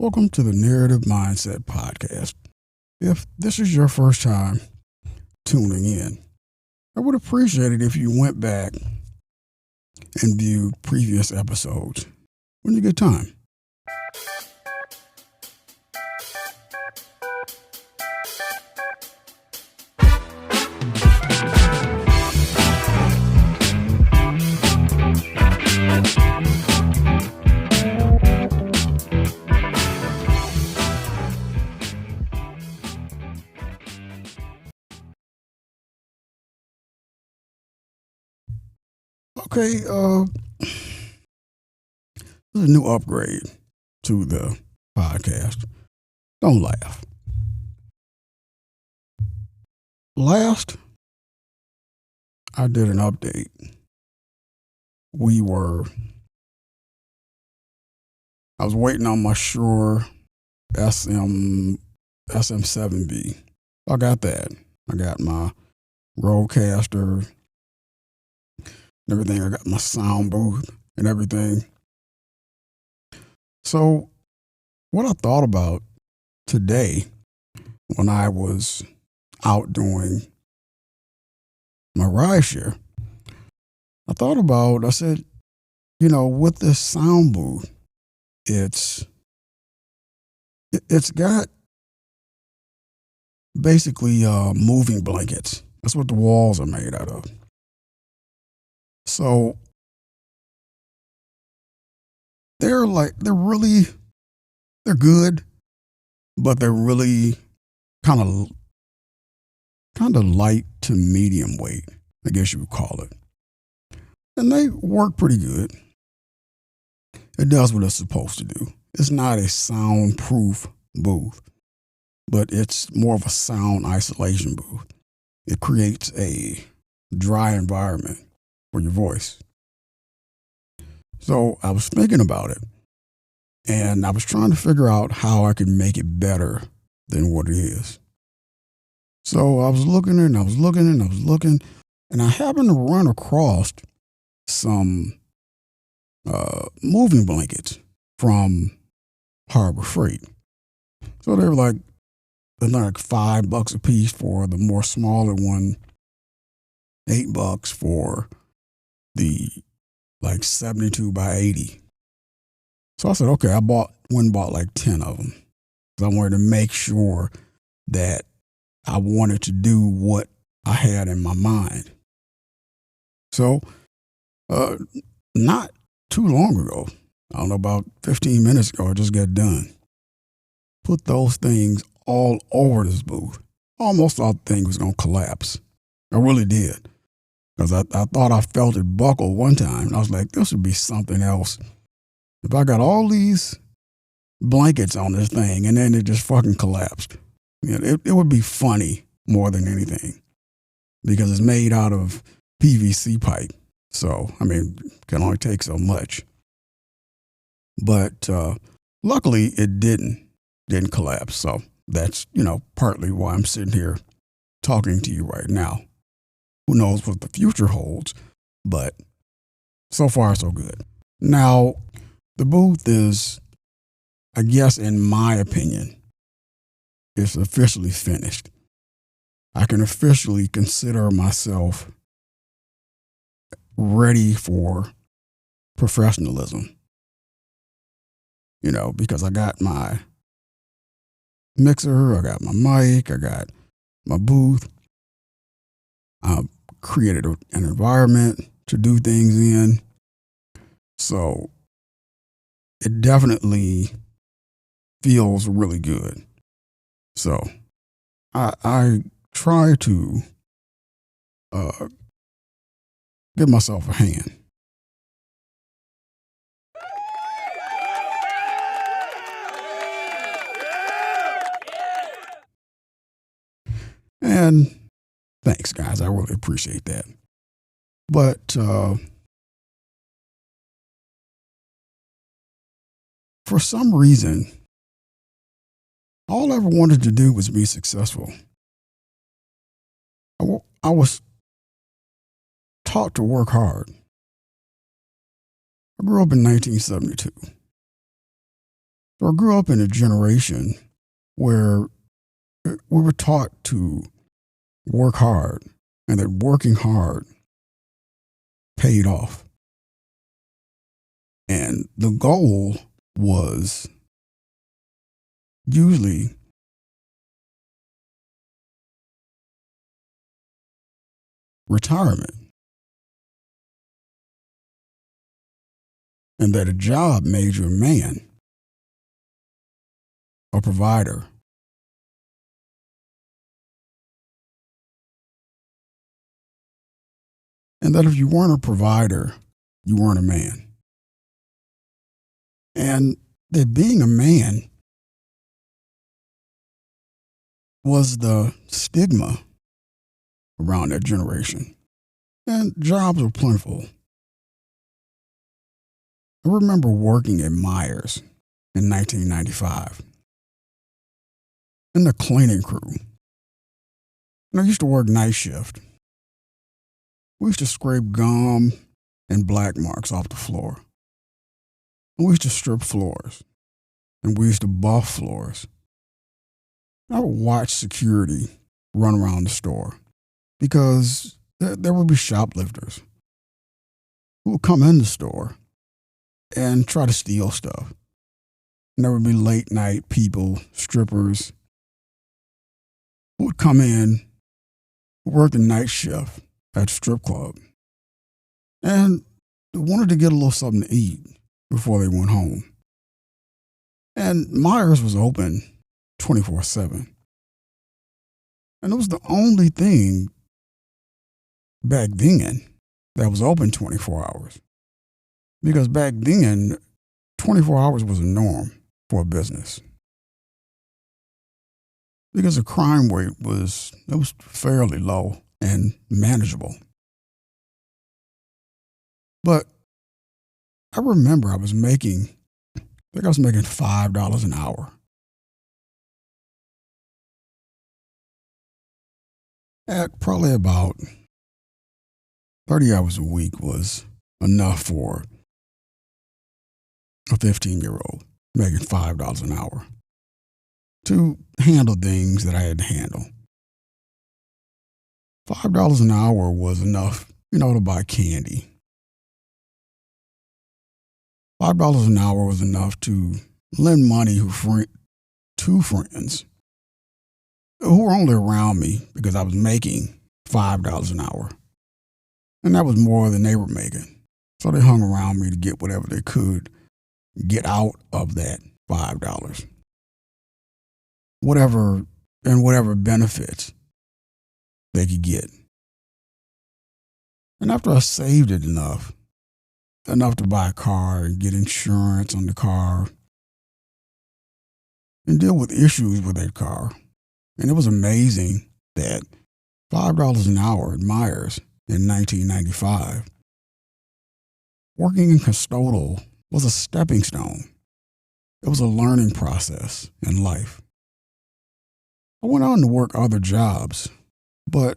Welcome to the Narrative Mindset Podcast. If this is your first time tuning in, I would appreciate it if you went back and viewed previous episodes when you get time. Okay, this is a new upgrade to the podcast. Don't laugh. Last, I did an update. I was waiting on my Shure SM7B. I got that. I got my Rodecaster and everything. I got my sound booth and everything. So what I thought about today when I was out doing my rideshare, I said, with this sound booth, it's got basically moving blankets. That's what the walls are made out of. So they're good, but they're really kind of light to medium weight, I guess you would call it. And they work pretty good. It does what it's supposed to do. It's not a soundproof booth, but it's more of a sound isolation booth. It creates a dry environment for your voice. So I was thinking about it, and I was trying to figure out how I could make it better than what it is. So I was looking and I was looking, and I happened to run across some moving blankets from Harbor Freight. So they're like $5 a piece for the more smaller one, $8 for the 72 by 80. So I said, okay, I went and bought like 10 of them because I wanted to make sure that I wanted to do what I had in my mind. So not too long ago, I don't know, about 15 minutes ago, I just got done. Put those things all over this booth. Almost thought the thing was going to collapse. I really did. Because I thought I felt it buckle one time. And I was like, this would be something else. If I got all these blankets on this thing and then it just fucking collapsed. It would be funny more than anything. Because it's made out of PVC pipe. So, can only take so much. But luckily it didn't collapse. So that's, partly why I'm sitting here talking to you right now. Who knows what the future holds, but so far so good. Now, the booth is, I guess in my opinion, it's officially finished. I can officially consider myself ready for professionalism. Because I got my mixer, I got my mic, I got my booth. I created an environment to do things in. So it definitely feels really good. So I try to give myself a hand. And thanks, guys. I really appreciate that. But for some reason, all I ever wanted to do was be successful. I was taught to work hard. I grew up in 1972. So I grew up in a generation where we were taught to work hard and that working hard paid off. And the goal was usually retirement, and that a job made you a man, a provider. And that if you weren't a provider, you weren't a man. And that being a man was the stigma around that generation. And jobs were plentiful. I remember working at Myers in 1995 in the cleaning crew. And I used to work night shift. We used to scrape gum and black marks off the floor. And we used to strip floors. And we used to buff floors. I would watch security run around the store because there would be shoplifters who would come in the store and try to steal stuff. And there would be late night people, strippers, who would come in, work the night shift at the strip club, and wanted to get a little something to eat before they went home. And Myers was open 24/7. And it was the only thing back then that was open 24 hours. Because back then, 24 hours was a norm for a business. Because the crime rate was fairly low and manageable. But I remember I was making $5 an hour. At probably about 30 hours a week was enough for a 15-year-old making $5 an hour to handle things that I had to handle. $5 an hour was enough, to buy candy. $5 an hour was enough to lend money to friends who were only around me because I was making $5 an hour. And that was more than they were making. So they hung around me to get whatever they could get out of that $5. Whatever benefits they could get. And after I saved it enough to buy a car and get insurance on the car and deal with issues with that car. And it was amazing that $5 an hour at Myers in 1995, working in custodial was a stepping stone. It was a learning process in life. I went on to work other jobs, but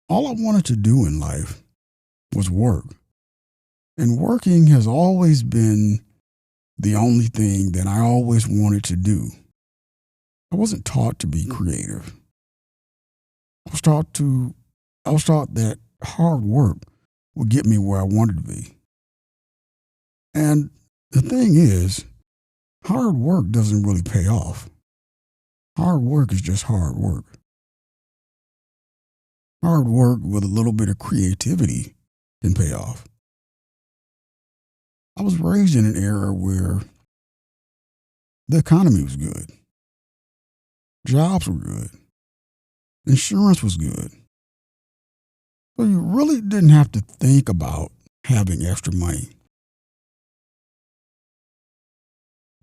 all I wanted to do in life was work. And working has always been the only thing that I always wanted to do. I wasn't taught to be creative. I was taught that hard work would get me where I wanted to be. And the thing is, hard work doesn't really pay off. Hard work is just hard work. Hard work with a little bit of creativity can pay off. I was raised in an era where the economy was good. Jobs were good. Insurance was good. So you really didn't have to think about having extra money.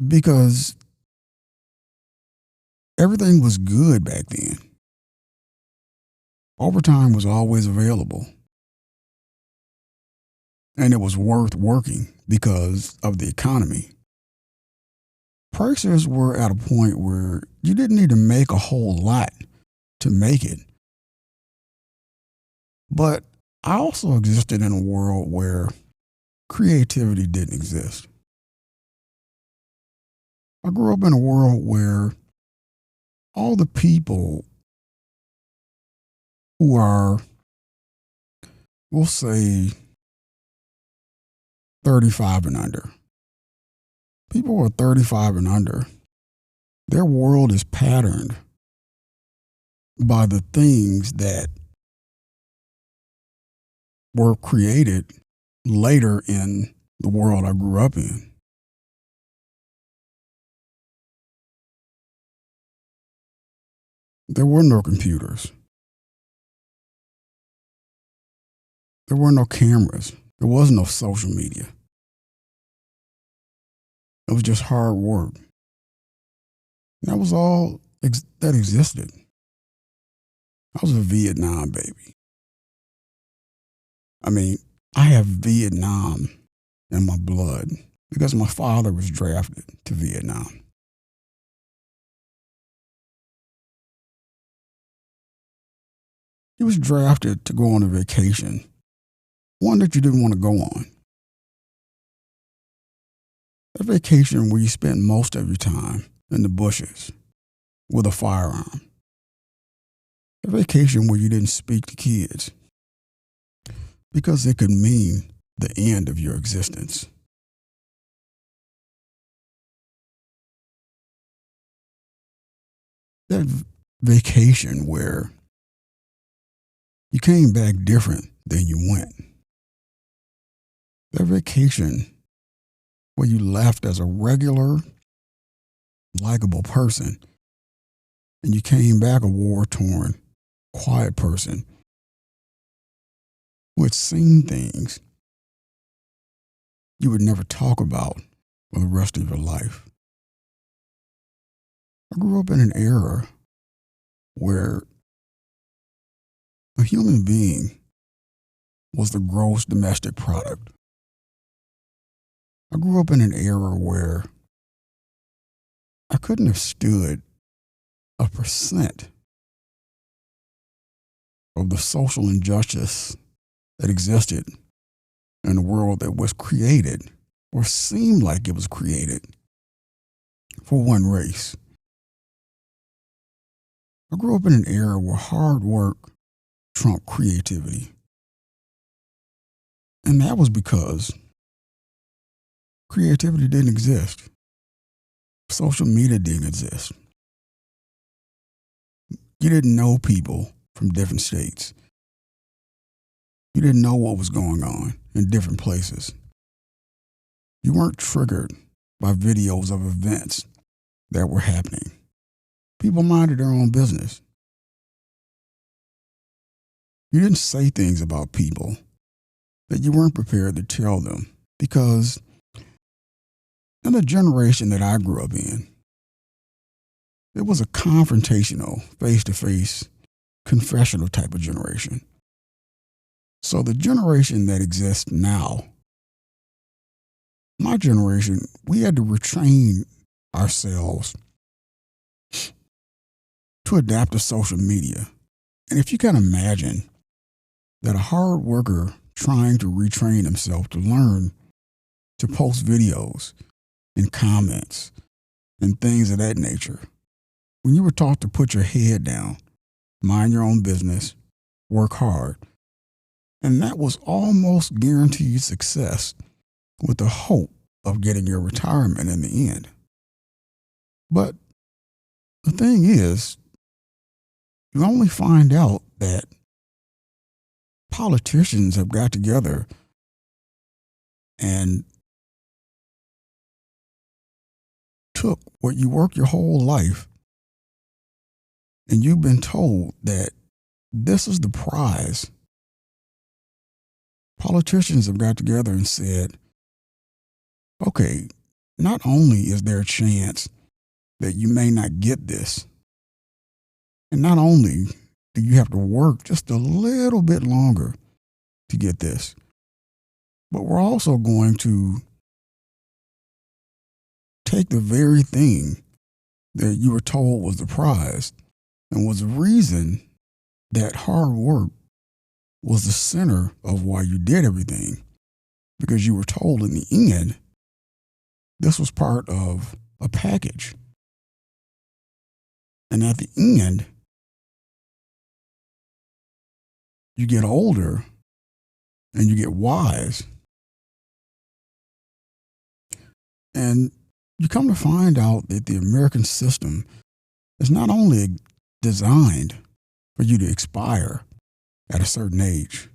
Because everything was good back then. Overtime was always available. And it was worth working because of the economy. Prices were at a point where you didn't need to make a whole lot to make it. But I also existed in a world where creativity didn't exist. I grew up in a world where all the people who are, we'll say, 35 and under, people who are 35 and under, their world is patterned by the things that were created later in the world I grew up in. There were no computers. There were no cameras. There was no social media. It was just hard work. That was all that existed. I was a Vietnam baby. I mean, I have Vietnam in my blood because my father was drafted to Vietnam. He was drafted to go on a vacation, one that you didn't want to go on. A vacation where you spent most of your time in the bushes with a firearm. A vacation where you didn't speak to kids because it could mean the end of your existence. That vacation where you came back different than you went. That vacation where you left as a regular, likable person and you came back a war-torn, quiet person who had seen things you would never talk about for the rest of your life. I grew up in an era where a human being was the gross domestic product. I grew up in an era where I couldn't have stood 1% of the social injustice that existed in a world that was created or seemed like it was created for one race. I grew up in an era where hard work trumped creativity. And that was because creativity didn't exist. Social media didn't exist. You didn't know people from different states. You didn't know what was going on in different places. You weren't triggered by videos of events that were happening. People minded their own business. You didn't say things about people that you weren't prepared to tell them because in the generation that I grew up in, it was a confrontational, face-to-face, confessional type of generation. So the generation that exists now, my generation, we had to retrain ourselves to adapt to social media. And if you can imagine that a hard worker trying to retrain himself to learn to post videos and comments and things of that nature, when you were taught to put your head down, mind your own business, work hard, and that was almost guaranteed success with the hope of getting your retirement in the end. But the thing is, you only find out that politicians have got together and took what you worked your whole life and you've been told that this is the prize. Politicians have got together and said, okay, not only is there a chance that you may not get this, and not only do you have to work just a little bit longer to get this, but we're also going to take the very thing that you were told was the prize and was the reason that hard work was the center of why you did everything, because you were told in the end this was part of a package. And at the end, you get older and you get wise, and you come to find out that the American system is not only designed for you to expire at a certain age,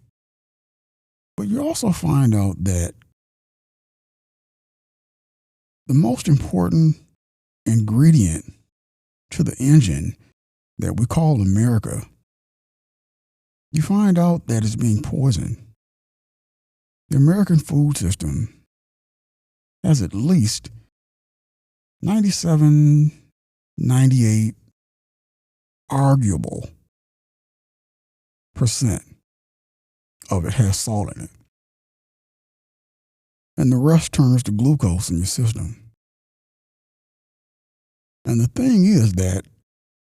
but you also find out that the most important ingredient to the engine that we call America, you find out that it's being poisoned. The American food system has at least 97, 98 arguable percent of it has salt in it. And the rest turns to glucose in your system. And the thing is that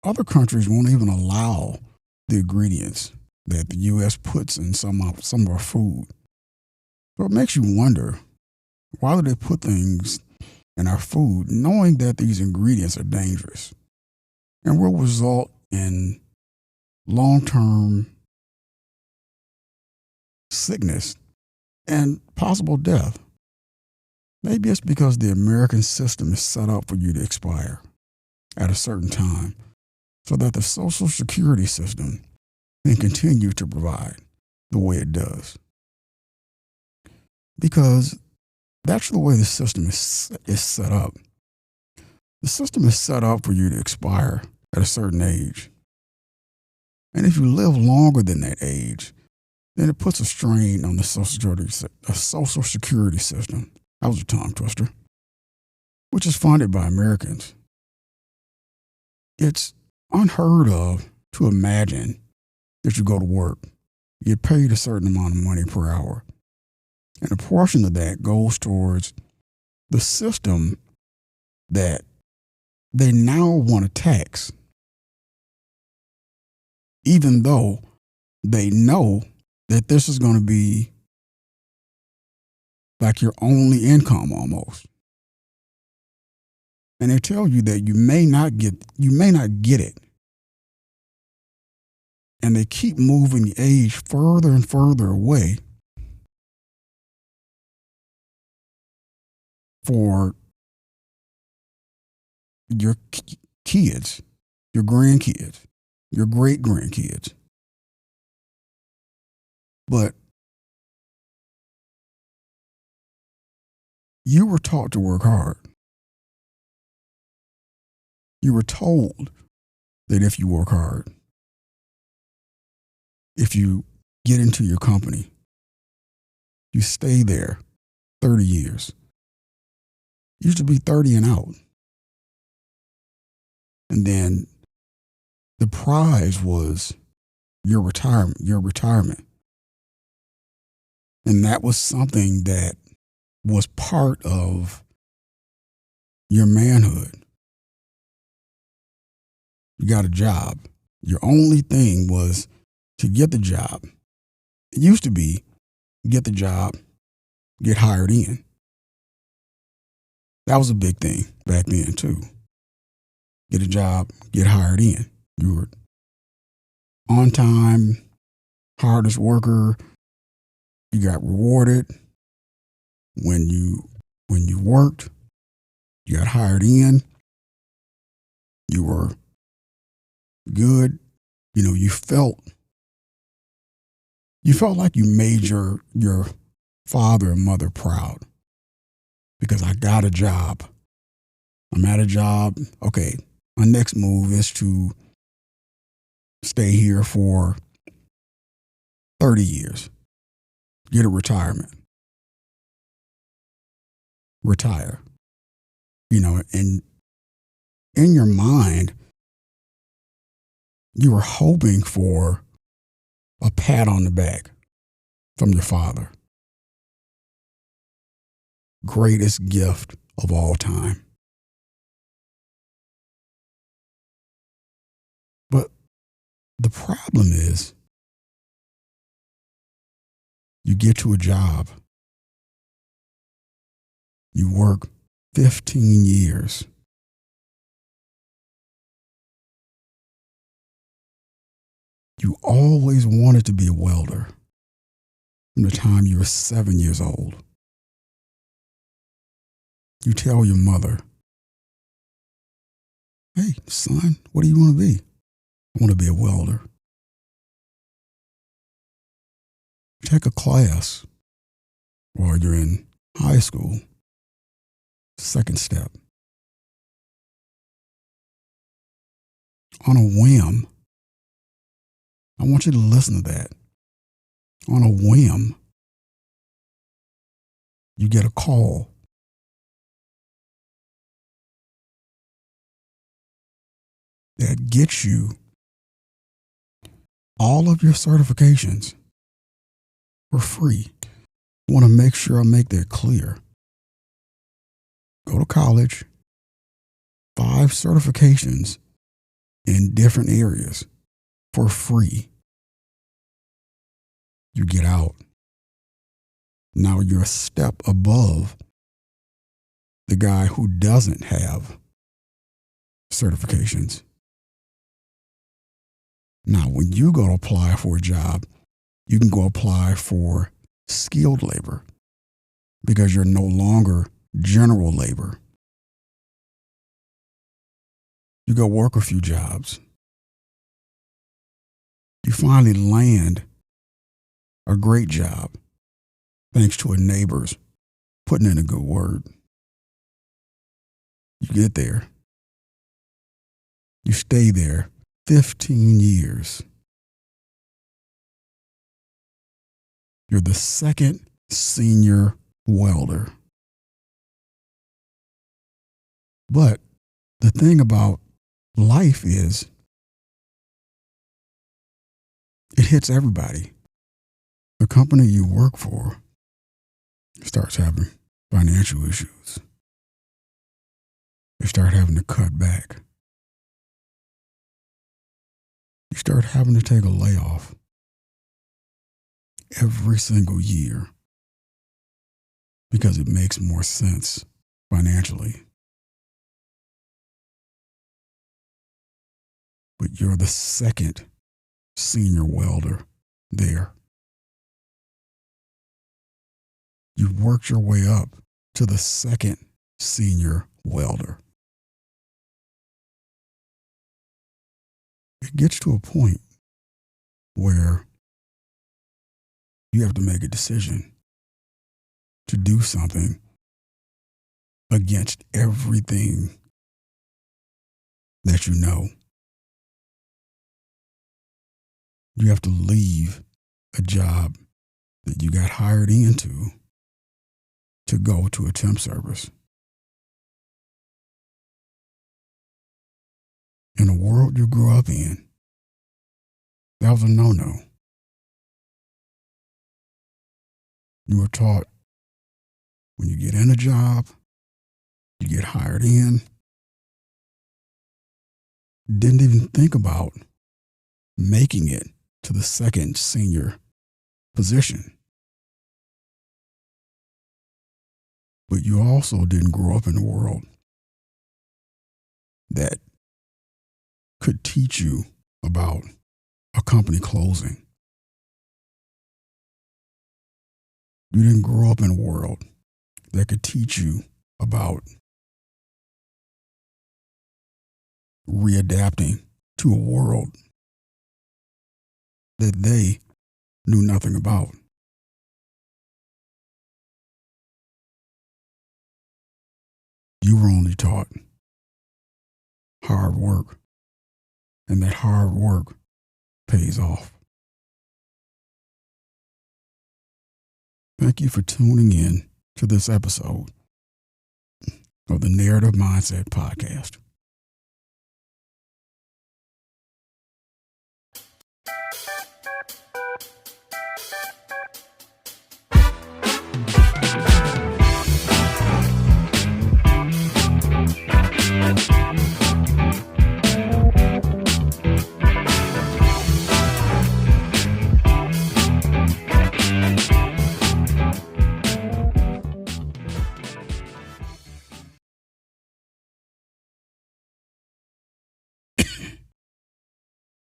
other countries won't even allow the ingredients that the U.S. puts in some of our food. So it makes you wonder, why do they put things in our food knowing that these ingredients are dangerous and will result in long-term sickness and possible death? Maybe it's because the American system is set up for you to expire at a certain time so that the Social Security system can continue to provide the way it does. Because that's the way the system is set up. The system is set up for you to expire at a certain age. And if you live longer than that age, then it puts a strain on the Social Security system. That was a tongue twister, which is funded by Americans. It's unheard of to imagine that you go to work, you get paid a certain amount of money per hour, and a portion of that goes towards the system that they now want to tax, even though they know that this is going to be like your only income almost. And they tell you that you may not get it. And they keep moving the age further and further away for your kids, your grandkids, your great-grandkids. But you were taught to work hard. You were told that if you work hard, if you get into your company, you stay there 30 years. You should be 30 and out. And then the prize was your retirement. And that was something that was part of your manhood. You got a job. Your only thing was to get the job. It used to be get the job, get hired in. That was a big thing back then too. Get a job, get hired in. You were on time, hardest worker. You got rewarded when you worked. You got hired in. You were good. You felt like you made your father and mother proud because I got a job. I'm at a job. Okay, my next move is to stay here for 30 years. Get a retirement. Retire. And in your mind, you were hoping for a pat on the back from your father. Greatest gift of all time. But the problem is, you get to a job, you work 15 years, You always wanted to be a welder from the time you were 7 years old. You tell your mother, "Hey, son, what do you want to be?" "I want to be a welder." Take a class while you're in high school. Second step. On a whim, I want you to listen to that. On a whim, you get a call. That gets you all of your certifications for free. I want to make sure I make that clear. Go to college, 5 certifications in different areas for free. You get out. Now you're a step above the guy who doesn't have certifications. Now, when you go to apply for a job, you can go apply for skilled labor because you're no longer general labor. You go work a few jobs. You finally land a great job thanks to a neighbor's putting in a good word. You get there. You stay there 15 years. You're the second senior welder. But the thing about life is it hits everybody. The company you work for starts having financial issues. They start having to cut back. You start having to take a layoff every single year because it makes more sense financially. But you're the second senior welder there. You've worked your way up to the second senior welder. It gets to a point where you have to make a decision to do something against everything that you know. You have to leave a job that you got hired into to go to a temp service. In the world you grew up in, that was a no-no. You were taught when you get in a job, you get hired in. Didn't even think about making it to the second senior position. But you also didn't grow up in a world that could teach you about a company closing. You didn't grow up in a world that could teach you about readapting to a world that they knew nothing about. You were only taught hard work, and that hard work pays off. Thank you for tuning in to this episode of the Narrative Mindset Podcast.